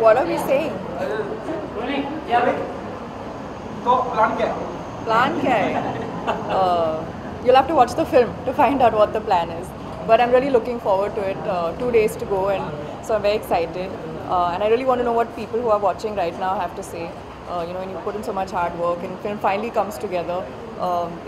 What are we saying? तो plan क्या है? Plan क्या है? You'll have to watch the film to find out what the plan is. But I'm really looking forward to it. 2 days to go, and so I'm very excited. And I really want to know what people who are watching right now have to say. When you put in so much hard work and film finally comes together,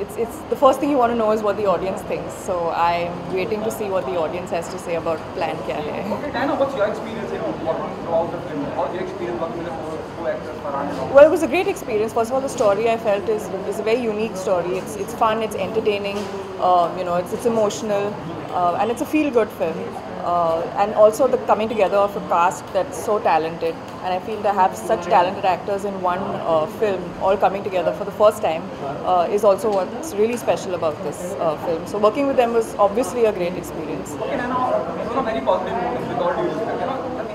it's the first thing you want to know is what the audience thinks. So I'm waiting to see what the audience has to say about Plan Kya Hai. Okay, Diana, what's your experience working throughout the film? How's your experience working with the co-actors Farhan and all? Well, it was a great experience. First of all, the story I felt is a very unique story. It's fun, it's entertaining, it's emotional, and it's a feel-good film. And also the coming together of a cast that's so talented. And I feel to have such talented actors in one film, all coming together for the first time, is also what's really special about this film. So working with them was obviously a great experience. Okay, Diana, on a very positive note, with all due respect,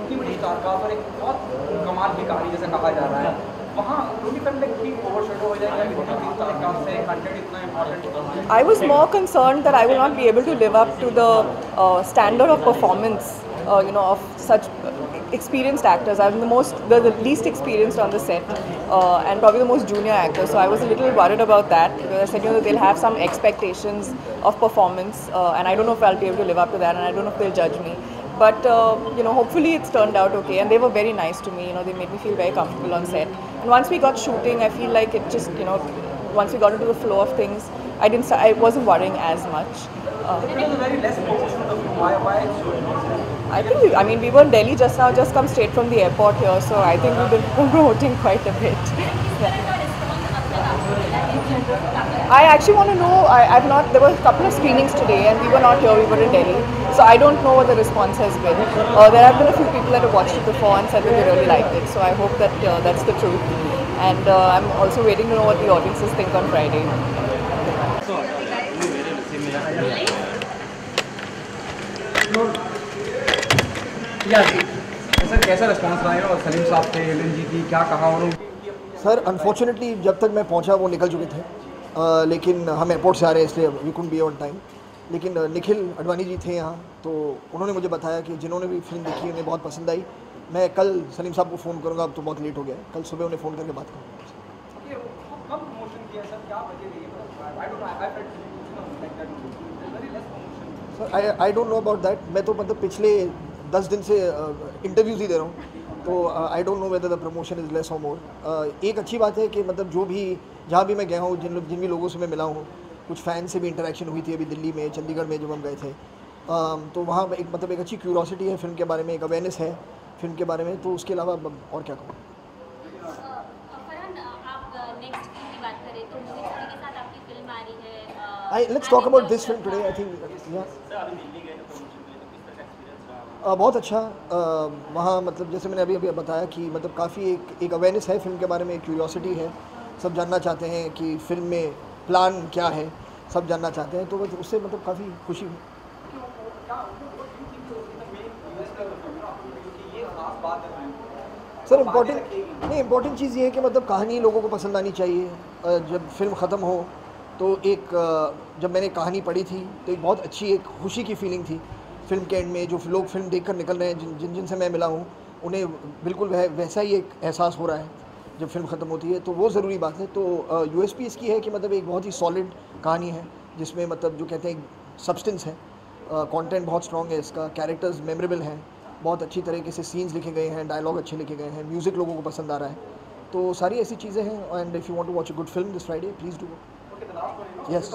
इतनी बड़ी star का और एक बहुत कमाल की कहानी जैसे कहा जा रहा है, वहाँ रोनी फिल्म में की ओवरशैडो हो जाएगा कि इतनी स्टार कास्ट से कंटेंट इतना important. I was more concerned that I will not be able to live up to the standard of performance, of such experienced actors. I'm the least experienced on the set, and probably the most junior actor. So I was a little worried about that because I said, they'll have some expectations of performance, and I don't know if I'll be able to live up to that, and I don't know if they'll judge me. But hopefully it's turned out okay, and they were very nice to me. They made me feel very comfortable on set. And once we got shooting, I feel like it just, once we got into the flow of things, I wasn't worrying as much. It was a very less promotion of the film. Why it's so? I think we were in Delhi just now, just come straight from the airport here, so I think we've been promoting quite a bit. I actually want to know, there were a couple of screenings today and we were not here, we were in Delhi. So I don't know what the response has been. There have been a few people that have watched it before and said that they really liked it. So I hope that that's the truth. And I'm also waiting to know what the audiences think on Friday. Sir कैसा response रहा है और सलीम साहब थे, Elon जी थी, क्या कहा उन्होंने? सर अनफॉर्चुनेटली जब तक मैं पहुंचा वो निकल चुके थे, लेकिन हम एयरपोर्ट से आ रहे हैं इसलिए we couldn't be on time. लेकिन निखिल अडवाणी जी थे यहाँ, तो उन्होंने मुझे बताया कि जिन्होंने भी फिल्म देखी उन्हें बहुत पसंद आई. मैं कल सलीम साहब को फ़ोन करूँगा, अब तो बहुत लेट हो गया, कल सुबह उन्हें फ़ोन करके बात करूँगा. Sir I don't know about that. मैं तो मतलब पिछले 10 दिन से इंटरव्यूज़ ही दे रहा हूँ, तो I don't know whether the promotion is less और मोर. एक अच्छी बात है कि मतलब जहाँ भी मैं गया हूँ, जिन भी लोगों से मैं मिला हूँ, कुछ फ़ैन से भी इंटरेक्शन हुई थी अभी दिल्ली में, चंडीगढ़ में जब हम गए थे, तो वहाँ एक अच्छी क्यूरोसिटी है फिल्म के बारे में, एक अवेयरनेस है फिल्म के बारे में. तो उसके अलावा और क्या कहूँ. Let's talk about this film today. I think बहुत अच्छा. वहाँ मतलब जैसे मैंने अभी बताया कि मतलब काफ़ी एक अवेयरनेस है फिल्म के बारे में, एक क्यूरियोसिटी है. सब जानना चाहते हैं कि फिल्म में प्लान क्या है, सब जानना चाहते हैं, तो उससे मतलब काफ़ी खुशी हुई. सर इम्पोर्टेंट चीज़ ये है कि मतलब कहानी लोगों को पसंद आनी चाहिए. जब फिल्म ख़त्म हो तो जब मैंने कहानी पढ़ी थी तो एक बहुत अच्छी एक खुशी की फीलिंग थी फिल्म के एंड में. जो लोग फिल्म देखकर निकल रहे हैं, जिनसे मैं मिला हूँ, उन्हें बिल्कुल वैसा ही एक एहसास हो रहा है जब फिल्म ख़त्म होती है, तो वो ज़रूरी बात है. तो यूएसपी इसकी है कि मतलब एक बहुत ही सॉलिड कहानी है जिसमें मतलब जो कहते हैं सब्सटेंस है, कंटेंट बहुत स्ट्रॉन्ग है इसका, कैरेक्टर्स मेमोरेबल हैं, बहुत अच्छी तरीके से सीन्स लिखे गए हैं, डायलॉग अच्छे लिखे गए हैं, म्यूज़िक लोगों को पसंद आ रहा है. तो सारी ऐसी चीज़ें हैं. And if you want to watch a good film this Friday, please do. Yes.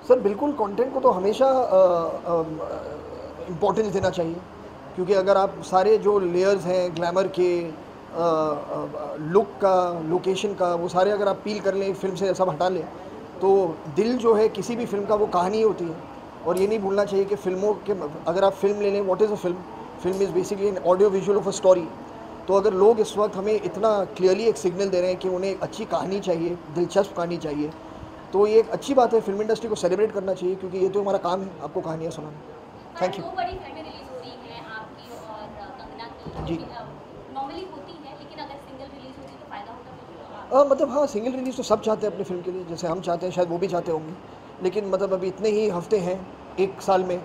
Sir बिल्कुल कंटेंट को तो हमेशा इम्पोर्टेंस देना चाहिए, क्योंकि अगर आप सारे जो लेयर्स हैं ग्लैमर के, लुक का, लोकेशन का, वो सारे अगर आप पील कर लें, फिल्म से सब हटा लें, तो दिल जो है किसी भी फिल्म का वो कहानी होती है. और ये नहीं भूलना चाहिए कि फिल्मों के, अगर आप फिल्म ले लें, what is a film? Film is basically an audio visual of a story. तो अगर लोग इस वक्त हमें इतना क्लियरली एक सिग्नल दे रहे हैं कि उन्हें एक अच्छी कहानी चाहिए, दिलचस्प कहानी चाहिए, तो ये एक अच्छी बात है. फिल्म इंडस्ट्री को सेलिब्रेट करना चाहिए, क्योंकि ये तो हमारा काम है आपको कहानियाँ सुनाना. Thank you. जी। नॉर्मली होती है, लेकिन अगर सिंगल रिलीज होती तो फायदा होता है? मतलब हाँ, सिंगल रिलीज़ तो सब चाहते हैं अपने फ़िल्म के लिए, जैसे हम चाहते हैं, शायद वो भी चाहते होंगे। लेकिन मतलब अभी इतने ही हफ्ते हैं एक साल में,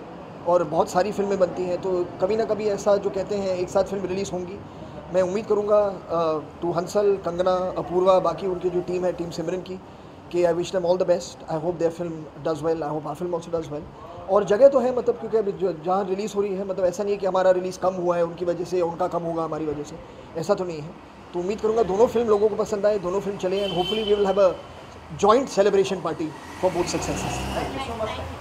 और बहुत सारी फ़िल्में बनती हैं, तो कभी ना कभी ऐसा जो कहते हैं एक साथ फ़िल्म रिलीज़ होंगी। मैं उम्मीद करूँगा टू हंसल, कंगना, अपूर्वा, बाकी उनकी जो टीम है, टीम सिमरन की, कि I wish them all the best. I hope their film does well, I hope our film also does well. और जगह तो है, मतलब क्योंकि अभी जो जहाँ रिलीज़ हो रही है, मतलब ऐसा नहीं है कि हमारा रिलीज़ कम हुआ है उनकी वजह से, उनका कम होगा हमारी वजह से, ऐसा तो नहीं है। तो उम्मीद करूँगा दोनों फिल्म लोगों को पसंद आए, दोनों फिल्म चले, and hopefully we will have a joint celebration party for both successes. Thank you so much.